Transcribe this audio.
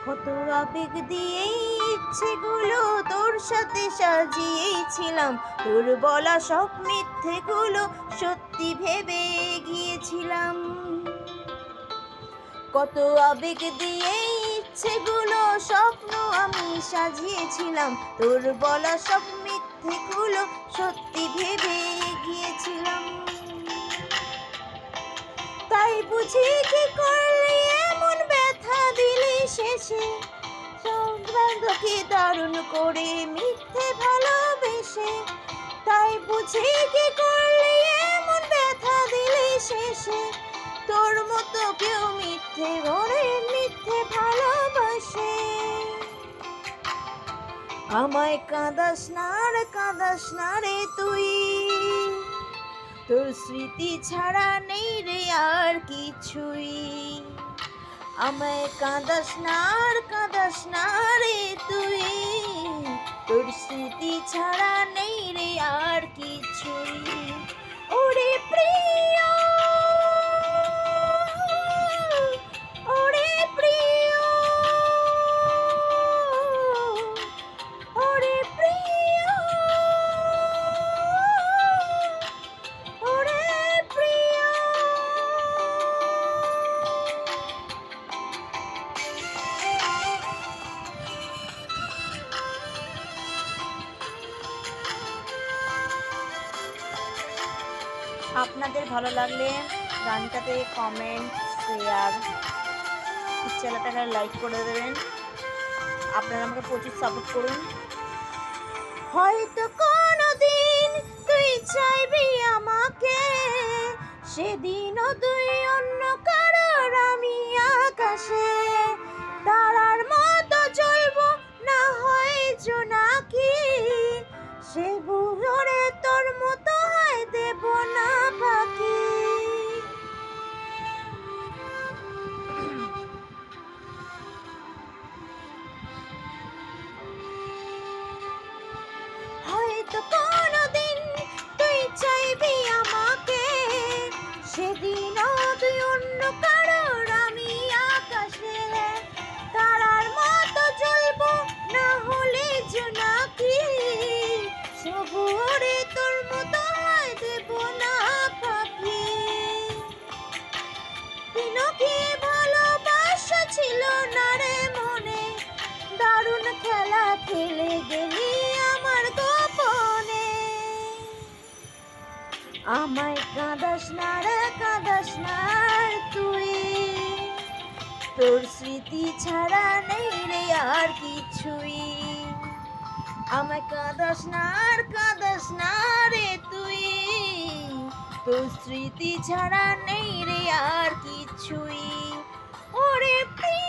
কত আবেগ দিয়ে ইচ্ছেগুলো তোর সাথে সাজিয়েছিলাম, তোর বলা সব মিথ্যেগুলো সত্যি ভেবে গিয়েছিলাম। কত আবেগ দিয়ে ইচ্ছেগুলো স্বপ্ন আমি সাজিয়েছিলাম, তোর বলা সব মিথ্যেগুলো সত্যি ভেবে গিয়েছিলাম। তাই বুঝি কি করলি এমন ব্যথা দিলি শেষে, সম্বন্ধকে দারুণ করে মিথ্যে ভালোবেসে। তাই বুঝি কি করলি এমন ব্যথা দিলি শেষে, তোর মতো কেউ মিথ্যে গড়ে মিথ্যে ভালোবাসে। আমায় কাঁদাস না রে তুই, তোর স্মৃতি ছাড়া নেই রে আর কিছুই। আমায় কাঁদাস না রে তুই, তোর স্মৃতি ছাড়া নেই রে আর কিছুই। ওরে প্রিয়, ওরে প্রিয়, ওরে প্রিয়, ওরে প্রিয়। আপনাদের ভালো লাগলে গানটাতে কমেন্ট, শেয়ার, চ্যানেলটাকে লাইক করে দেবেন। আপনারা আমাকে প্রচুর সাপোর্ট করুন। হয়তো কোনোদিন তুই চাইবি আমাকে, সেদিনও তুই অন্য কারোর, আমি আকাশে তারার মতো জ্বলবো, না হয় জোনাকি। সে বুঝরে তোর মতো হয় দেব না ফাঁকি। হয়তো কোনোদিন তুই চাইবি আমাকে, সেদিনও তুই অন্য কারোর, আমি আকাশে তারার মতো জ্বলবো, না হলে জোনাকি। সবুরে তোর মতো হয় দেব না ফাঁকি। কি ভালোবাসা ছিল না রে মনে, দারুণ খেলা খেলে গেলি আমার গোপনে। আমায় কাঁদাস না রে তুই, তোর স্মৃতি ছাড়া নেই রে আর কিছুই। আমায় কাঁদাস না রে তুই, তোর স্মৃতি ছাড়া নেই রে আর কিছুই। ওরে প্রিয়।